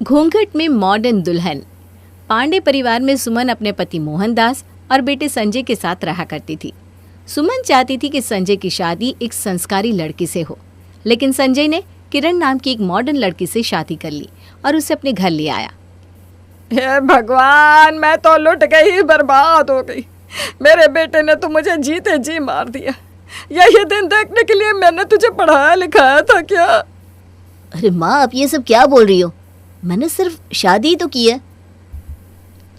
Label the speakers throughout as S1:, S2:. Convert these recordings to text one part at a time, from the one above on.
S1: घूंघट में मॉडर्न दुल्हन। पांडे परिवार में सुमन अपने पति मोहनदास और बेटे संजय के साथ रहा करती थी। सुमन चाहती थी कि संजय की शादी एक संस्कारी लड़की से हो, लेकिन संजय ने किरण नाम की एक मॉडर्न लड़की से शादी कर ली और उसे अपने घर ले आया।
S2: हे भगवान, मैं तो लुट गई, बर्बाद हो गई। मेरे बेटे ने तो मुझे जीते जी मार दिया। यही दिन देखने के लिए मैंने तुझे पढ़ाया लिखाया था क्या?
S3: अरे माँ, आप ये सब क्या बोल रही हो? मैंने सिर्फ शादी ही तो की है,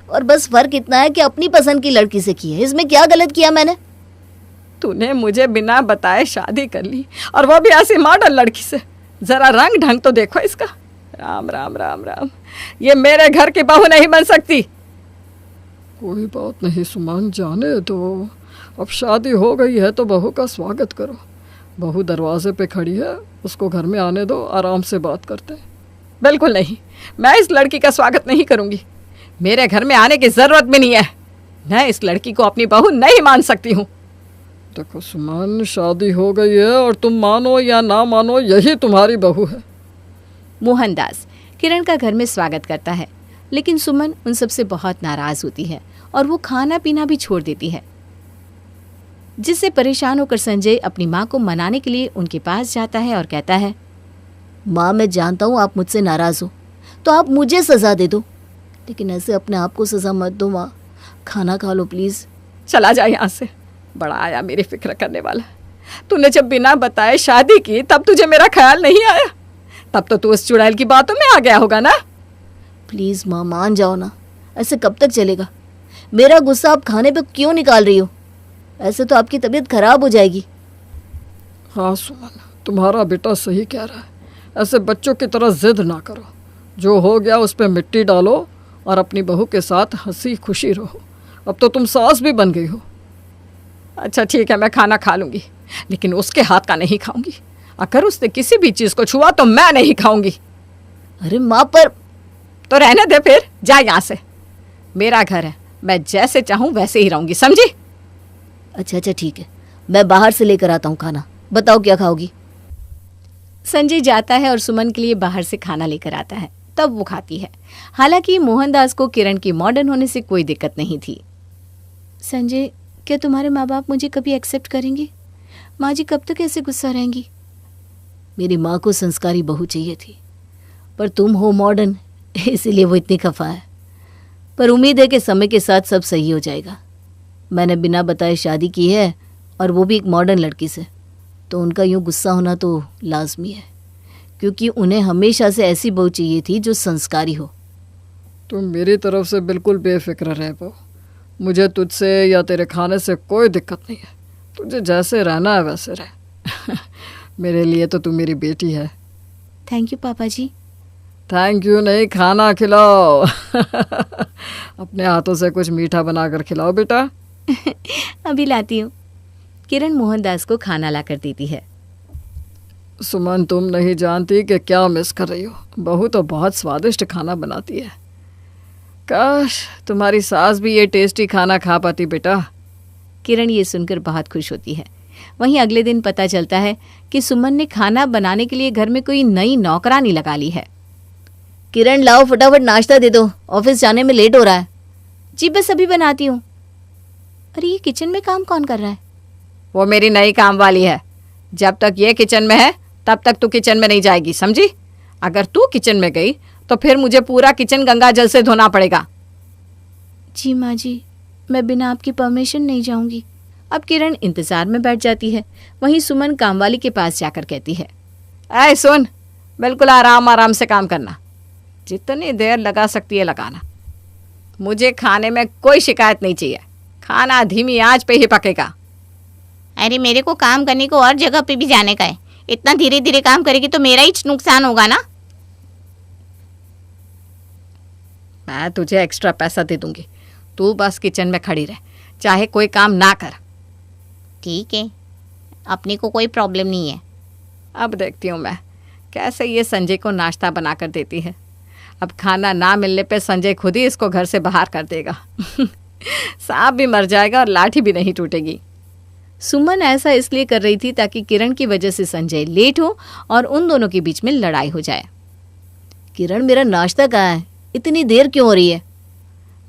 S3: और बस फर्क इतना है कि अपनी पसंद की लड़की से की है। इसमें क्या गलत किया मैंने?
S2: तूने मुझे बिना बताए शादी कर ली, और वो भी ऐसी मॉडर्न लड़की से। जरा रंग ढंग तो देखो इसका। राम राम राम राम, ये मेरे घर की बहू नहीं बन सकती।
S4: कोई बात नहीं सुमन, जाने दो। अब शादी हो गई है तो बहू का स्वागत करो। बहू दरवाजे पे खड़ी है, उसको घर में आने दो, आराम से बात करते हैं।
S2: बिल्कुल नहीं, मैं इस लड़की का स्वागत नहीं करूंगी। मेरे घर में आने की जरूरत भी नहीं है। मैं इस लड़की को अपनी बहू नहीं मान सकती हूँ।
S4: देखो सुमन, शादी हो गई है और तुम मानो या ना मानो, यही तुम्हारी बहू है।
S1: मोहनदास किरण का घर में स्वागत करता है, लेकिन सुमन उन सबसे बहुत नाराज होती है और वो खाना पीना भी छोड़ देती है, जिससे परेशान होकर संजय अपनी माँ को मनाने के लिए उनके पास जाता है और कहता है,
S3: माँ, मैं जानता हूँ आप मुझसे नाराज हो, तो आप मुझे सजा दे दो, लेकिन ऐसे अपने आप को सजा मत दो माँ। खाना खा लो प्लीज।
S2: चला जा यहाँ से। बड़ा आया मेरी फिक्र करने वाला। तूने जब बिना बताए शादी की तब तुझे मेरा ख्याल नहीं आया। तब तो तू उस चुड़ैल की बातों में आ गया होगा ना।
S3: प्लीज माँ, मान जाओ ना। ऐसे कब तक चलेगा? मेरा गुस्सा आप खाने पे क्यों निकाल रही हो? ऐसे तो आपकी तबीयत खराब हो जाएगी।
S4: हाँ सुमन, तुम्हारा बेटा सही कह रहा है। ऐसे बच्चों की तरह जिद ना करो। जो हो गया उस पर मिट्टी डालो और अपनी बहू के साथ हंसी खुशी रहो। अब तो तुम सास भी बन गई हो।
S2: अच्छा ठीक है, मैं खाना खा लूंगी, लेकिन उसके हाथ का नहीं खाऊंगी। अगर उसने किसी भी चीज़ को छुआ तो मैं नहीं खाऊंगी।
S3: अरे माँ, पर
S2: तो रहने दे, फिर जा यहाँ से। मेरा घर है, मैं जैसे चाहूँ वैसे ही रहूंगी, समझी?
S3: अच्छा ठीक है, मैं बाहर से लेकर आता हूँ खाना। बताओ क्या खाओगी?
S1: संजय जाता है और सुमन के लिए बाहर से खाना लेकर आता है, तब वो खाती है। हालांकि मोहनदास को किरण की मॉडर्न होने से कोई दिक्कत नहीं थी। संजय, क्या तुम्हारे माँ बाप मुझे कभी एक्सेप्ट करेंगे? माँ जी कब तक ऐसे गुस्सा रहेंगी?
S3: मेरी माँ को संस्कारी बहू चाहिए थी, पर तुम हो मॉडर्न, इसीलिए वो इतनी खफा है। पर उम्मीद है कि समय के साथ सब सही हो जाएगा। मैंने बिना बताए शादी की है, और वो भी एक मॉडर्न लड़की से, तो उनका यूँ गुस्सा होना तो लाजमी है, क्योंकि उन्हें हमेशा से ऐसी बहू चाहिए थी जो संस्कारी हो।
S4: तुम मेरी तरफ से बिल्कुल बेफिक्र रह पाओ। मुझे तुझसे या तेरे खाने से कोई दिक्कत नहीं है। तुझे जैसे रहना है वैसे रह। मेरे लिए तो तू मेरी बेटी है।
S1: थैंक यू पापा जी।
S4: थैंक यू नहीं, खाना खिलाओ। अपने हाथों से कुछ मीठा बनाकर खिलाओ बेटा।
S1: अभी लाती हूँ। किरण मोहनदास को खाना ला कर देती है।
S4: सुमन, तुम नहीं जानती कि क्या मिस कर रही हो। बहू तो बहुत स्वादिष्ट खाना बनाती है। काश तुम्हारी सास भी ये टेस्टी खाना खा पाती बेटा।
S1: किरण ये सुनकर बहुत खुश होती है। वहीं अगले दिन पता चलता है कि सुमन ने खाना बनाने के लिए घर में कोई नई नौकरानी लगा ली है।
S3: किरण, लाओ फटाफट नाश्ता दे दो, ऑफिस जाने में लेट हो रहा है।
S1: जी बस अभी बनाती हूँ। अरे ये किचन में काम कौन कर रहा है?
S2: वो मेरी नई काम वाली है। जब तक ये किचन में है तब तक तू किचन में नहीं जाएगी, समझी? अगर तू किचन में गई तो फिर मुझे पूरा किचन गंगा जल से धोना पड़ेगा।
S1: जी माँ जी, मैं बिना आपकी परमिशन नहीं जाऊंगी। अब किरण इंतजार में बैठ जाती है। वहीं सुमन कामवाली के पास जाकर कहती है, ऐ सुन, बिल्कुल आराम आराम से काम करना। जितनी देर लगा सकती है लगाना। मुझे खाने में कोई शिकायत नहीं चाहिए। खाना धीमी आंच पे ही पकेगा।
S5: अरे मेरे को काम करने को और जगह पे भी जाने का है। इतना धीरे धीरे काम करेगी तो मेरा ही नुकसान होगा ना।
S2: मैं तुझे एक्स्ट्रा पैसा दे दूंगी, तू बस किचन में खड़ी रह, चाहे कोई काम ना कर।
S5: ठीक है, अपने को कोई प्रॉब्लम नहीं है।
S2: अब देखती हूँ मैं कैसे ये संजय को नाश्ता बना कर देती है। अब खाना ना मिलने पे संजय खुद ही इसको घर से बाहर कर देगा। सांप भी मर जाएगा और लाठी भी नहीं टूटेगी।
S1: सुमन ऐसा इसलिए कर रही थी ताकि किरण की वजह से संजय लेट हो और उन दोनों के बीच में लड़ाई हो जाए।
S3: किरण, मेरा नाश्ता कहाँ है? इतनी देर क्यों हो रही है?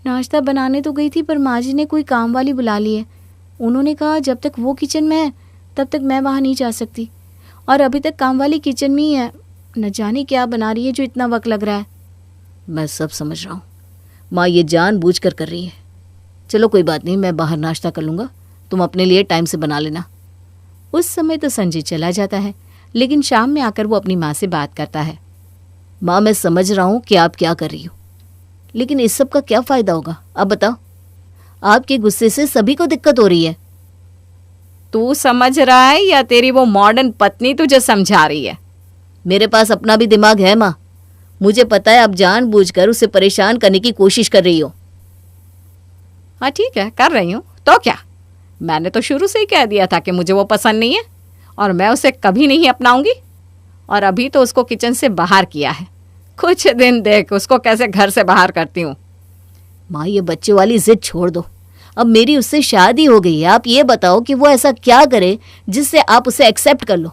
S1: नाश्ता बनाने तो गई थी पर माँ जी ने कोई काम वाली बुला ली है। उन्होंने कहा जब तक वो किचन में है तब तक मैं वहाँ नहीं जा सकती, और अभी तक काम वाली किचन में ही है। न जाने क्या बना रही है जो इतना वक्त लग रहा है।
S3: मैं सब समझ रहा हूँ, माँ ये जानबूझकर कर रही है। चलो कोई बात नहीं, मैं बाहर नाश्ता कर लूँगा, तुम अपने लिए टाइम से बना लेना।
S1: उस समय तो संजय चला जाता है, लेकिन शाम में आकर वो अपनी माँ से बात करता है।
S3: माँ, मैं समझ रहा हूँ कि आप क्या कर रही हो, लेकिन इस सब का क्या फ़ायदा होगा? आप बताओ। आपके गुस्से से सभी को दिक्कत हो रही है।
S2: तू समझ रहा है या तेरी वो मॉडर्न पत्नी तुझे समझा रही है?
S3: मेरे पास अपना भी दिमाग है माँ, मुझे पता है आप जानबूझकर उसे परेशान करने की कोशिश कर रही हो।
S2: हाँ ठीक है, कर रही हूँ तो क्या। मैंने तो शुरू से ही कह दिया था कि मुझे वो पसंद नहीं है और मैं उसे कभी नहीं अपनाऊंगी। और अभी तो उसको किचन से बाहर किया है, कुछ दिन देख उसको कैसे घर से बाहर करती हूँ।
S3: माँ, ये बच्चे वाली जिद छोड़ दो। अब मेरी उससे शादी हो गई है, आप ये बताओ कि वो ऐसा क्या करे जिससे आप उसे एक्सेप्ट कर लो।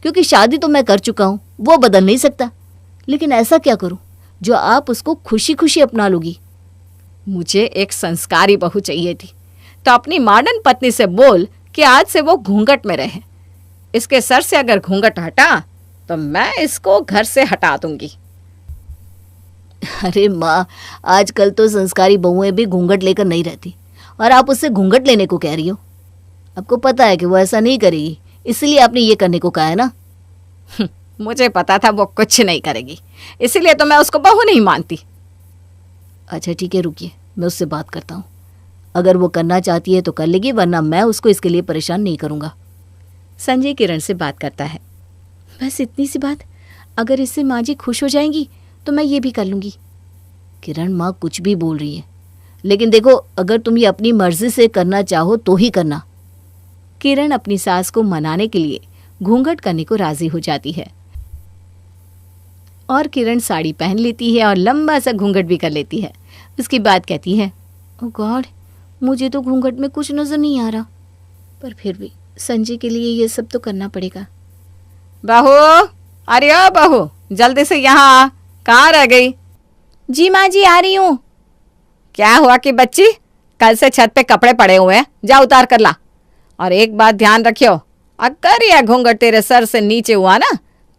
S3: क्योंकि शादी तो मैं कर चुका हूँ, वो बदल नहीं सकता, लेकिन ऐसा क्या करूँ जो आप उसको खुशी खुशी अपना लोगी?
S2: मुझे एक संस्कारी बहू चाहिए थी, तो अपनी मॉडर्न पत्नी से बोल कि आज से वो घूंघट में रहे। इसके सर से अगर घूंघट हटा तो मैं इसको घर से हटा दूंगी।
S3: अरे माँ, आजकल तो संस्कारी बहुएं भी घूंघट लेकर नहीं रहती, और आप उससे घूंघट लेने को कह रही हो। आपको पता है कि वो ऐसा नहीं करेगी, इसलिए आपने ये करने को कहा है ना?
S2: मुझे पता था वो कुछ नहीं करेगी, इसीलिए तो मैं उसको बहू नहीं मानती।
S3: अच्छा ठीक है, रुकिए, मैं उससे बात करता हूँ। अगर वो करना चाहती है तो कर लेगी, वरना मैं उसको इसके लिए परेशान नहीं करूँगा।
S1: संजय किरण से बात करता है। बस इतनी सी बात, अगर इससे माँ जी खुश हो जाएंगी तो मैं ये भी कर लूँगी।
S3: किरण, माँ कुछ भी बोल रही है, लेकिन देखो, अगर तुम ये अपनी मर्जी से करना चाहो तो ही करना।
S1: किरण अपनी सास को मनाने के लिए घूंघट करने को राजी हो जाती है और किरण साड़ी पहन लेती है और लंबा सा घूंघट भी कर लेती है। उसके बाद कहती है, ओह गॉड, मुझे तो घूंघट में कुछ नजर नहीं आ रहा, पर फिर भी संजय के लिए ये सब तो करना पड़ेगा।
S2: बहू, अरे ओ बहू, जल्दी से यहाँ आ। कहाँ रह गई?
S1: जी माँ जी, आ रही हूँ।
S2: क्या हुआ कि बच्ची, कल से छत पे कपड़े पड़े हुए हैं, जा उतार कर ला। और एक बात ध्यान रखियो, अगर यह घूंघट तेरे सर से नीचे हुआ ना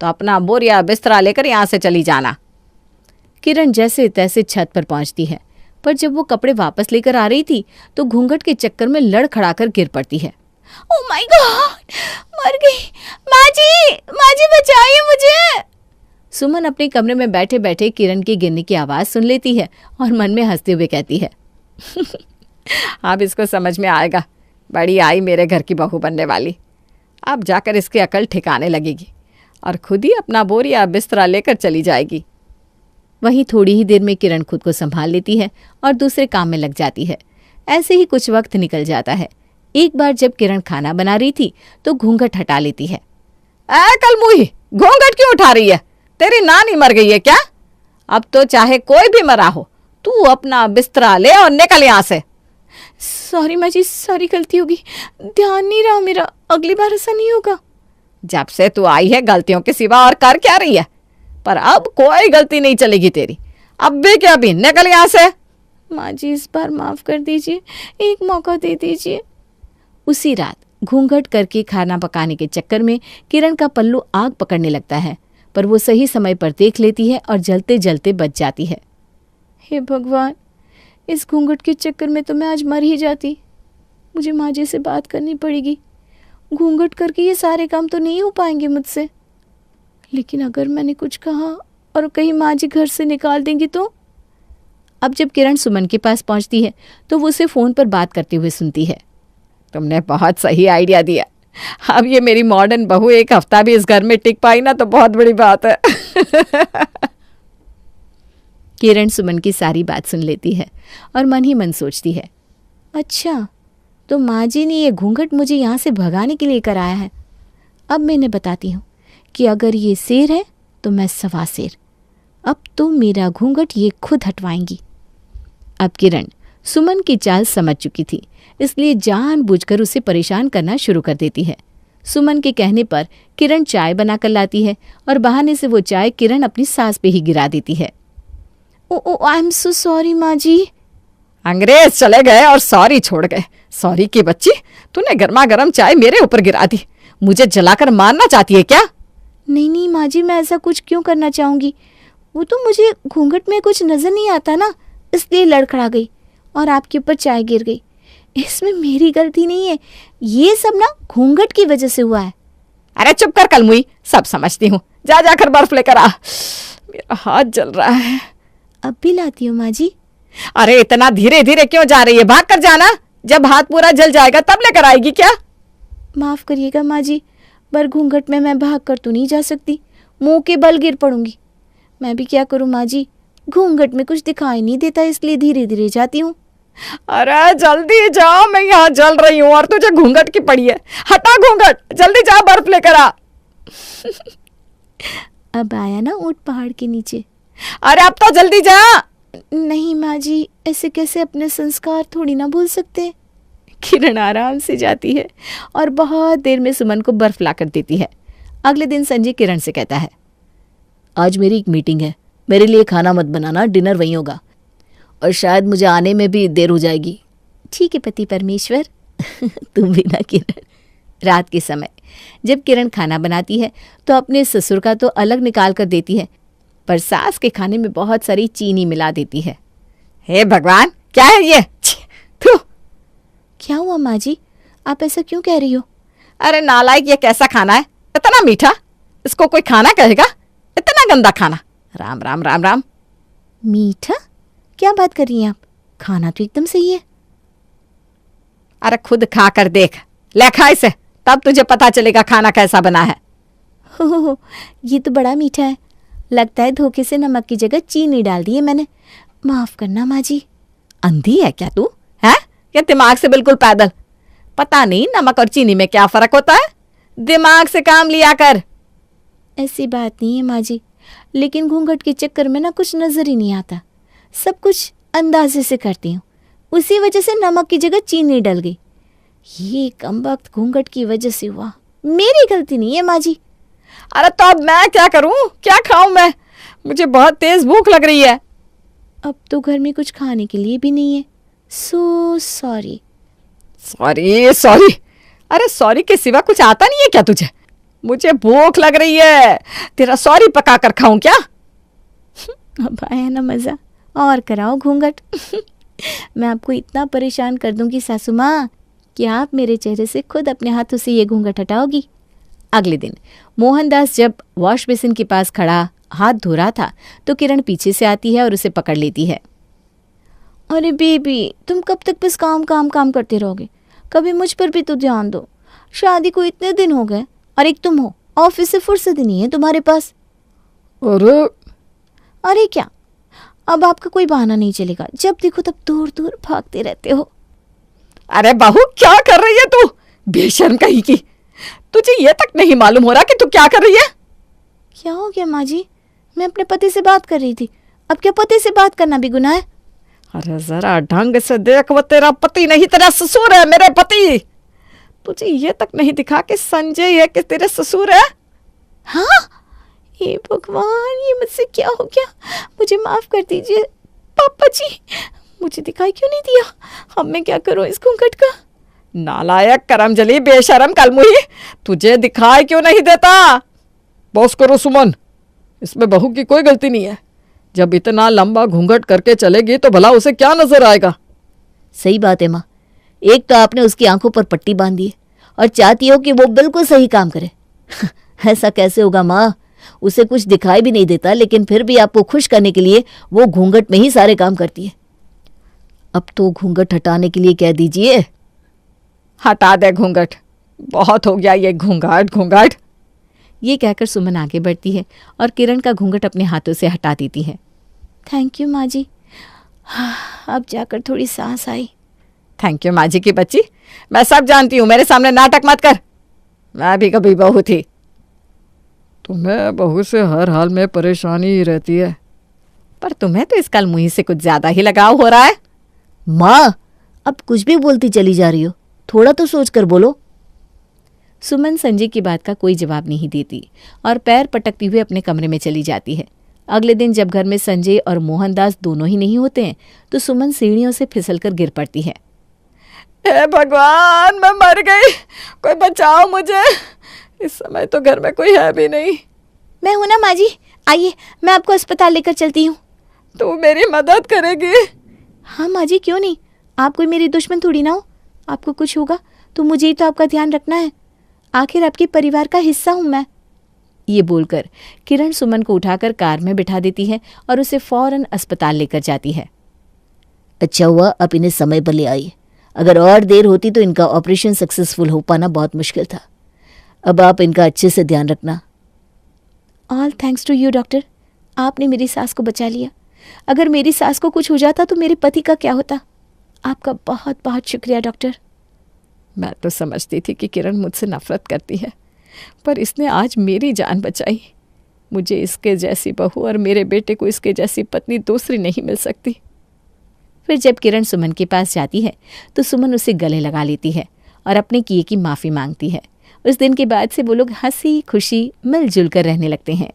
S2: तो अपना बोरिया बिस्तरा लेकर यहाँ से चली जाना।
S1: किरण जैसे तैसे छत पर पहुंचती है, पर जब वो कपड़े वापस लेकर आ रही थी तो घूंघट के चक्कर में लड़खड़ाकर गिर पड़ती है। ओह माय गॉड, मर गई। माँ जी बचाइए मुझे। सुमन अपने कमरे में बैठे बैठे किरण की गिरने की आवाज़ सुन लेती है और मन में हंसते हुए कहती है,
S2: अब इसको समझ में आएगा, बड़ी आई मेरे घर की बहू बनने वाली। अब जाकर इसकी अकल ठिकाने लगेगी और खुद ही अपना बोरिया बिस्तरा लेकर चली जाएगी।
S1: वहीं थोड़ी ही देर में किरण खुद को संभाल लेती है और दूसरे काम में लग जाती है। ऐसे ही कुछ वक्त निकल जाता है। एक बार जब किरण खाना बना रही थी तो घूंघट हटा लेती है।
S2: कल मुही, घूंघट क्यों उठा रही है? तेरी नानी मर गई है क्या? अब तो चाहे कोई भी मरा हो, तू अपना बिस्तरा ले और निकल यहाँ से।
S1: सॉरी माँ जी, सारी गलती होगी, ध्यान नहीं रहा मेरा, अगली बार ऐसा नहीं होगा।
S2: जब से तू आई है गलतियों के सिवा और कर क्या रही है? पर अब कोई गलती नहीं चलेगी तेरी, अब भी क्या भी, निकल यहाँ से।
S1: माँ जी इस बार माफ कर दीजिए, एक मौका दे दीजिए। उसी रात घूंघट करके खाना पकाने के चक्कर में किरण का पल्लू आग पकड़ने लगता है, पर वो सही समय पर देख लेती है और जलते जलते बच जाती है। हे भगवान, इस घूंघट के चक्कर में तो मैं आज मर ही जाती। मुझे माँ जी से बात करनी पड़ेगी। घूंघट करके ये सारे काम तो नहीं हो पाएंगे मुझसे, लेकिन अगर मैंने कुछ कहा और कहीं माँ जी घर से निकाल देंगी तो? अब जब किरण सुमन के पास पहुंचती है तो वो उसे फ़ोन पर बात करते हुए सुनती है।
S2: तुमने बहुत सही आइडिया दिया। अब ये मेरी मॉडर्न बहू एक हफ्ता भी इस घर में टिक पाई ना तो बहुत बड़ी बात है।
S1: किरण सुमन की सारी बात सुन लेती है और मन ही मन सोचती है, अच्छा तो माँ जी ने ये घूंघट मुझे यहाँ से भगाने के लिए कराया है। अब मैं इन्हें बताती हूँ कि अगर ये शेर है तो मैं सवा शेर। अब तो मेरा घूंघट ये खुद हटवाएंगी। अब किरण सुमन की चाल समझ चुकी थी, इसलिए जानबूझकर उसे परेशान करना शुरू कर देती है। सुमन के कहने पर किरण चाय बनाकर लाती है और बहाने से वो चाय किरण अपनी सास पे ही गिरा देती है। ओ आई एम सो सॉरी माँ जी।
S2: अंग्रेज चले गए और सॉरी छोड़ गए। सॉरी की बच्ची, तूने गर्मा गर्म चाय मेरे ऊपर गिरा दी। मुझे जलाकर मारना चाहती है क्या?
S1: नहीं नहीं माँ जी, मैं ऐसा कुछ क्यों करना चाहूंगी। वो तो मुझे घूंघट में कुछ नजर नहीं आता ना, इसलिए लड़खड़ा गई और आपके ऊपर चाय गिर गई। इसमें मेरी गलती नहीं है, ये सब ना घूंघट की वजह से हुआ है।
S2: अरे चुप कर कलमुई, सब समझती हूँ। जा जाकर बर्फ लेकर आ, मेरा हाथ जल रहा है।
S1: अब भी लाती हूँ माँ जी।
S2: अरे इतना धीरे धीरे क्यों जा रही है? भाग कर जाना, जब हाथ पूरा जल जाएगा तब लेकर आएगी क्या?
S1: माफ करिएगा माँ जी, पर घूंघट में मैं भाग कर तो नहीं जा सकती, मुंह के बल गिर पड़ूंगी। मैं भी क्या करूँ माँ जी, घूंघट में कुछ दिखाई नहीं देता, इसलिए धीरे धीरे जाती हूँ।
S2: अरे जल्दी जाओ, मैं यहाँ जल रही हूँ और तुझे घूंघट की पड़ी है। हटा घूंघट, जल्दी जा, बर्फ लेकर आ।
S1: अब आया ना ऊंट पहाड़ के नीचे।
S2: अरे अब तो जल्दी जा।
S1: नहीं माँ जी, ऐसे कैसे अपने संस्कार थोड़ी ना भूल सकते। किरण आराम से जाती है और बहुत देर में सुमन को बर्फ लाकर देती है। अगले दिन संजय किरण से कहता है,
S3: आज मेरी एक मीटिंग है, मेरे लिए खाना मत बनाना, डिनर वहीं होगा और शायद मुझे आने में भी देर हो जाएगी।
S1: ठीक है पति परमेश्वर।
S3: तुम भी ना किरण।
S1: रात के समय जब किरण खाना बनाती है तो अपने ससुर का तो अलग निकाल कर देती है, पर सास के खाने में बहुत सारी चीनी मिला देती है।
S2: हे भगवान, क्या है ये? थू।
S1: क्या हुआ माँ जी, आप ऐसा क्यों कह रही हो?
S2: अरे नालायक, ये कैसा खाना है? इतना मीठा, इसको कोई खाना कहेगा? इतना गंदा खाना। राम राम राम राम।
S1: मीठा? क्या बात कर रही हैं आप? खाना तो एकदम सही है।
S2: अरे खुद खा कर देख, ले खा इसे, तब तुझे पता चलेगा खाना कैसा बना है।
S1: हो, ये तो बड़ा मीठा है। लगता है धोखे से नमक की जगह चीनी डाल दी है मैंने। माफ करना माँ जी।
S2: अंधी है क्या तू? है या दिमाग से बिल्कुल पैदल? पता नहीं नमक और चीनी में क्या फर्क होता है। दिमाग से काम लिया कर।
S1: ऐसी बात नहीं है माँ जी, लेकिन घूंघट के चक्कर में ना कुछ नजर ही नहीं आता, सब कुछ अंदाजे से करती हूँ, उसी वजह से नमक की जगह चीनी डल गई। ये कमबख्त घूंघट की वजह से हुआ, मेरी गलती नहीं है माँ जी।
S2: अरे तो अब मैं क्या करूं? क्या खाऊं मैं? मुझे बहुत तेज भूख लग रही है।
S1: अब तो घर में कुछ खाने के लिए भी नहीं है। So sorry.
S2: Sorry sorry? अरे सॉरी के सिवा कुछ आता नहीं है क्या तुझे? मुझे भूख लग रही है, तेरा सॉरी पका कर खाऊं क्या?
S1: अब आया ना मजा, और कराओ घूंघट। मैं आपको इतना परेशान कर दूंगी सासू माँ कि आप मेरे चेहरे से खुद अपने हाथों से ये घूंघट हटाओगी। अगले दिन मोहनदास जब वॉश बेसिन के पास खड़ा हाथ धो रहा था तो किरण पीछे से आती है और उसे पकड़ लेती है। अरे बेबी, तुम कब तक बस काम काम काम करते रहोगे? कभी मुझ पर भी तो ध्यान दो। शादी को इतने दिन हो गए और एक तुम हो, ऑफिस से फुर्सत ही नहीं है तुम्हारे पास। अरे क्या, अब आपका कोई बहाना नहीं चलेगा, जब देखो तब दूर दूर भागते रहते हो।
S2: अरे बहू, क्या कर रही है तू? बेशर्म कहीं की, तुझे ये तक नहीं मालूम हो रहा कि तू क्या कर रही है?
S1: क्या हो गया माँ जी? मैं अपने पति से बात कर रही थी, अब क्या पति से बात करना भी गुनाह है?
S2: अरे जरा ढंग से देख, वो तेरा पति नहीं, तेरा ससुर है, मेरे पति। तुझे ये तक नहीं दिखा कि संजय है कि तेरे ससुर है?
S1: हाँ, हे भगवान, ये मुझसे क्या हो गया? मुझे माफ कर दीजिए पापा जी, मुझे दिखाई क्यों नहीं दिया? अब मैं क्या करूं इस घूंघट का?
S2: नालायक, करमजली, बेशरम, कलमुही, तुझे दिखाई क्यों नहीं देता?
S4: बस करो सुमन, इसमें बहू की कोई गलती नहीं है। जब इतना लंबा घूंघट करके चलेगी तो भला उसे क्या नजर आएगा?
S3: सही बात है माँ, एक तो आपने उसकी आंखों पर पट्टी बांध दी है और चाहती हो कि वो बिल्कुल सही काम करे। ऐसा कैसे होगा माँ? उसे कुछ दिखाई भी नहीं देता, लेकिन फिर भी आपको खुश करने के लिए वो घूंघट में ही सारे काम करती है। अब तो घूंघट हटाने के लिए कह दीजिए।
S2: हटा दे घूंघट, बहुत हो गया ये घूंघट घूंघट।
S1: ये कहकर सुमन आगे बढ़ती है और किरण का घूंघट अपने हाथों से हटा देती है। थैंक यू माँ जी, अब जाकर थोड़ी सांस आई।
S2: थैंक यू माँ जी की बच्ची, मैं सब जानती हूँ, मेरे सामने नाटक मत कर। मैं भी कभी बहू थी।
S4: तुम्हें बहू से हर हाल में परेशानी ही रहती है।
S2: पर तुम्हें तो इस कलमुही से कुछ ज्यादा ही लगाव हो रहा है।
S3: माँ, अब कुछ भी बोलती चली जा रही हो, थोड़ा तो सोच कर बोलो।
S1: सुमन संजय की बात का कोई जवाब नहीं देती और पैर पटकती हुए अपने कमरे में चली जाती है। अगले दिन जब घर में संजय और मोहनदास दोनों ही नहीं होते हैं तो सुमन सीढ़ियों से फिसलकर गिर पड़ती है।
S4: हे भगवान, मैं मर गई, कोई बचाओ मुझे। इस समय तो घर में कोई है भी नहीं।
S1: मैं हूं ना माँ जी, आइए मैं आपको अस्पताल लेकर चलती हूँ।
S4: तू मेरी मदद करेगी?
S1: हाँ माँ जी, क्यों नहीं, आप कोई मेरी दुश्मन थोड़ी ना हो। आपको कुछ होगा तो मुझे ही तो आपका ध्यान रखना है, आखिर आपके परिवार का हिस्सा हूं मैं। ये बोलकर किरण सुमन को उठाकर कार में बिठा देती है और उसे फौरन अस्पताल लेकर जाती है।
S3: अच्छा हुआ आप इन्हें समय पर ले आई, अगर और देर होती तो इनका ऑपरेशन सक्सेसफुल हो पाना बहुत मुश्किल था। अब आप इनका अच्छे से ध्यान रखना।
S1: All thanks to you doctor, आपने मेरी सास को बचा लिया। अगर मेरी सास को कुछ हो जाता तो मेरे पति का क्या होता। आपका बहुत बहुत शुक्रिया डॉक्टर।
S2: मैं तो समझती थी कि किरण मुझसे नफरत करती है, पर इसने आज मेरी जान बचाई। मुझे इसके जैसी बहू और मेरे बेटे को इसके जैसी पत्नी दूसरी नहीं मिल सकती।
S1: फिर जब किरण सुमन के पास जाती है तो सुमन उसे गले लगा लेती है और अपने किए की माफ़ी मांगती है। उस दिन के बाद से वो लोग हंसी खुशी मिलजुल कर रहने लगते हैं।